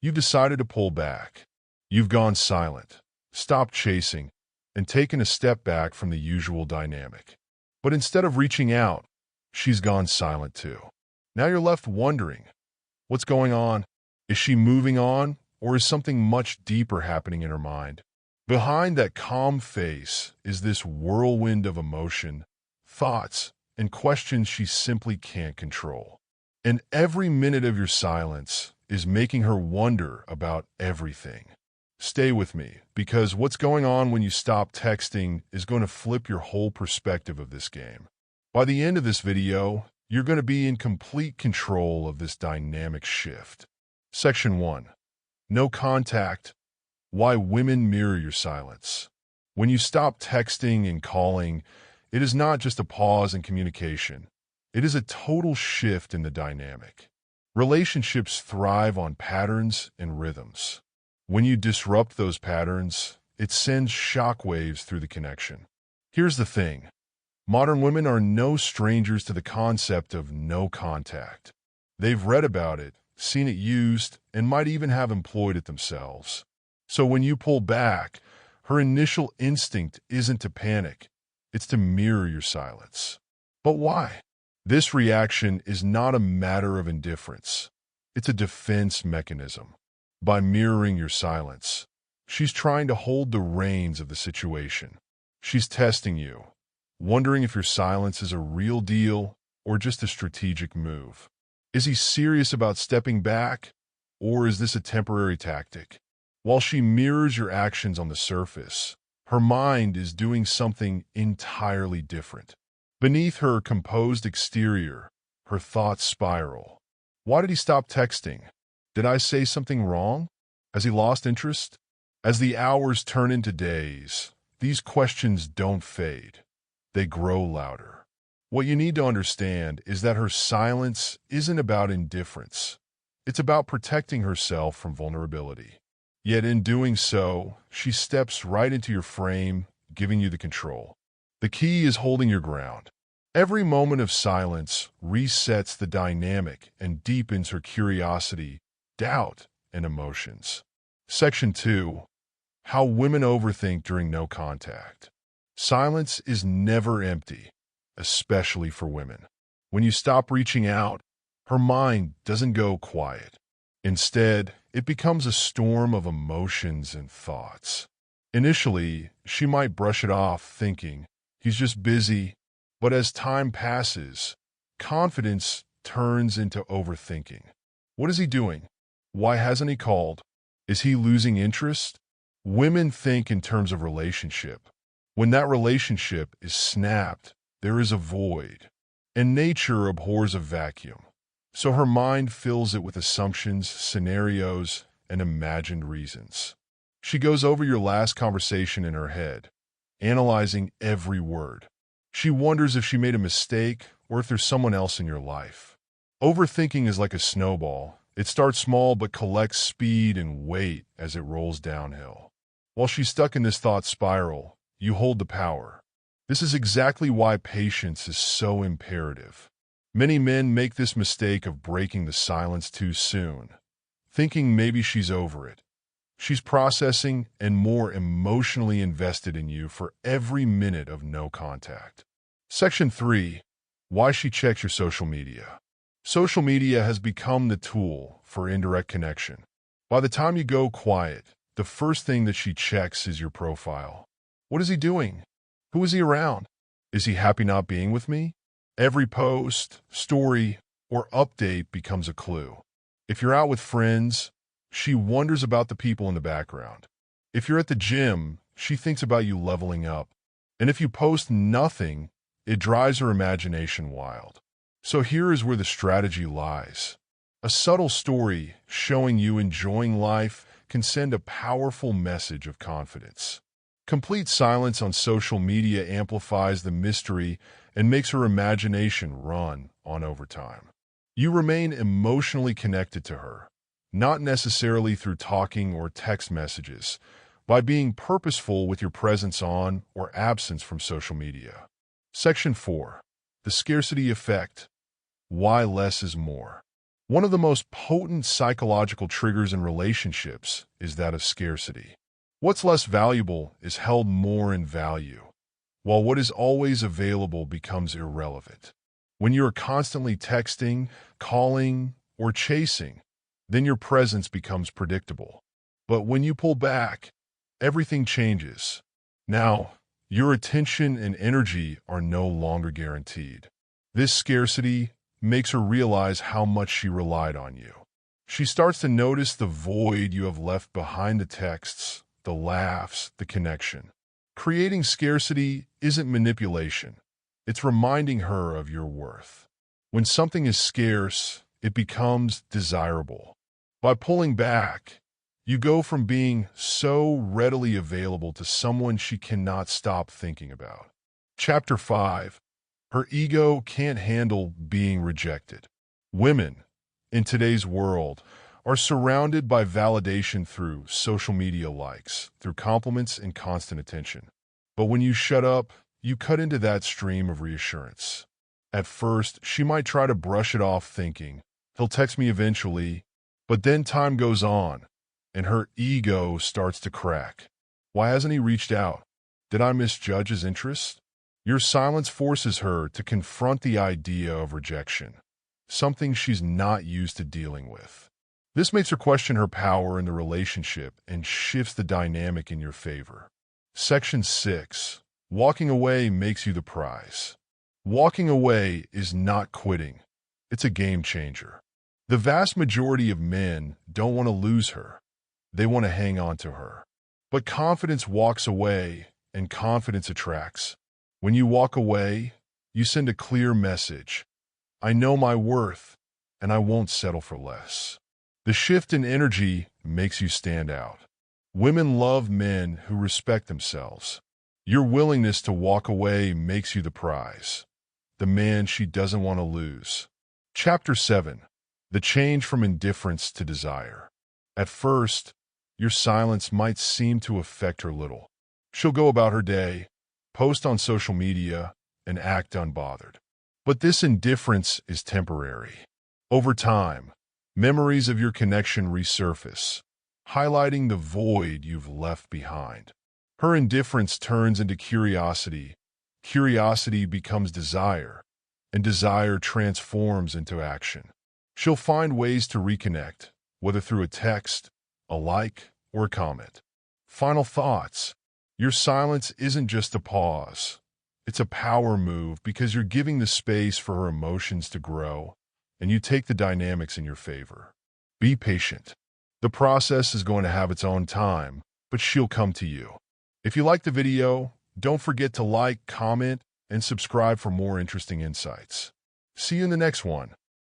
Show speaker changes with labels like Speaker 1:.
Speaker 1: You've decided to pull back. You've gone silent, stopped chasing, and taken a step back from the usual dynamic. But instead of reaching out, she's gone silent too. Now you're left wondering, what's going on? Is she moving on, or is something much deeper happening in her mind? Behind that calm face is this whirlwind of emotion, thoughts, and questions she simply can't control. And every minute of your silence is making her wonder about everything. Stay with me, because what's going on when you stop texting is going to flip your whole perspective of this game. By the end of this video, you're going to be in complete control of this dynamic shift. Section 1. No contact. Why women mirror your silence. When you stop texting and calling, it is not just a pause in communication. It is a total shift in the dynamic. Relationships thrive on patterns and rhythms. When you disrupt those patterns, it sends shockwaves through the connection. Here's the thing. Modern women are no strangers to the concept of no contact. They've read about it, seen it used, and might even have employed it themselves. So when you pull back, her initial instinct isn't to panic, it's to mirror your silence. But why? This reaction is not a matter of indifference. It's a defense mechanism. By mirroring your silence, she's trying to hold the reins of the situation. She's testing you, wondering if your silence is a real deal or just a strategic move. Is he serious about stepping back, or is this a temporary tactic? While she mirrors your actions on the surface, her mind is doing something entirely different. Beneath her composed exterior, her thoughts spiral. Why did he stop texting? Did I say something wrong? Has he lost interest? As the hours turn into days, these questions don't fade. They grow louder. What you need to understand is that her silence isn't about indifference. It's about protecting herself from vulnerability. Yet in doing so, she steps right into your frame, giving you the control. The key is holding your ground. Every moment of silence resets the dynamic and deepens her curiosity, doubt, and emotions. Section 2. How women overthink during no contact. Silence is never empty, especially for women. When you stop reaching out, her mind doesn't go quiet. Instead, it becomes a storm of emotions and thoughts. Initially, she might brush it off, thinking, he's just busy. But as time passes, confidence turns into overthinking. What is he doing? Why hasn't he called? Is he losing interest? Women think in terms of relationship. When that relationship is snapped, there is a void. And nature abhors a vacuum. So her mind fills it with assumptions, scenarios, and imagined reasons. She goes over your last conversation in her head, analyzing every word. She wonders if she made a mistake or if there's someone else in your life. Overthinking is like a snowball. It starts small but collects speed and weight as it rolls downhill. While she's stuck in this thought spiral, you hold the power. This is exactly why patience is so imperative. Many men make this mistake of breaking the silence too soon, thinking maybe she's over it. She's processing and more emotionally invested in you for every minute of no contact. Section 3. Why she checks your social media. Social media has become the tool for indirect connection. By the time you go quiet, the first thing that she checks is your profile. What is he doing? Who is he around? Is he happy not being with me? Every post, story, or update becomes a clue. If you're out with friends, she wonders about the people in the background. If you're at the gym, she thinks about you leveling up. And if you post nothing, it drives her imagination wild. So here is where the strategy lies. A subtle story showing you enjoying life can send a powerful message of confidence. Complete silence on social media amplifies the mystery and makes her imagination run on overtime. You remain emotionally connected to her, not necessarily through talking or text messages, by being purposeful with your presence on or absence from social media. Section 4. The scarcity effect. Why less is more. One of the most potent psychological triggers in relationships is that of scarcity. What's less valuable is held more in value, while what is always available becomes irrelevant. When you are constantly texting, calling, or chasing, then your presence becomes predictable. But when you pull back, everything changes. Now, your attention and energy are no longer guaranteed. This scarcity makes her realize how much she relied on you. She starts to notice the void you have left behind the texts, the laughs, the connection. Creating scarcity isn't manipulation. It's reminding her of your worth. When something is scarce, it becomes desirable. By pulling back, you go from being so readily available to someone she cannot stop thinking about. Chapter 5. Her ego can't handle being rejected. Women, in today's world, are surrounded by validation through social media likes, through compliments and constant attention. But when you shut up, you cut into that stream of reassurance. At first, she might try to brush it off thinking, he'll text me eventually, but then time goes on, and her ego starts to crack. Why hasn't he reached out? Did I misjudge his interest? Your silence forces her to confront the idea of rejection, something she's not used to dealing with. This makes her question her power in the relationship and shifts the dynamic in your favor. Section 6. Walking away makes you the prize. Walking away is not quitting. It's a game changer. The vast majority of men don't want to lose her. They want to hang on to her. But confidence walks away, and confidence attracts. When you walk away, you send a clear message. I know my worth, and I won't settle for less. The shift in energy makes you stand out. Women love men who respect themselves. Your willingness to walk away makes you the prize, the man she doesn't want to lose. Chapter 7. The change from indifference to desire. At first, your silence might seem to affect her little. She'll go about her day, post on social media, and act unbothered. But this indifference is temporary. Over time, memories of your connection resurface, highlighting the void you've left behind. Her indifference turns into curiosity. Curiosity becomes desire, and desire transforms into action. She'll find ways to reconnect, whether through a text, a like, or a comment. Final thoughts. Your silence isn't just a pause. It's a power move because you're giving the space for her emotions to grow, and you take the dynamics in your favor. Be patient. The process is going to have its own time, but she'll come to you. If you liked the video, don't forget to like, comment, and subscribe for more interesting insights. See you in the next one.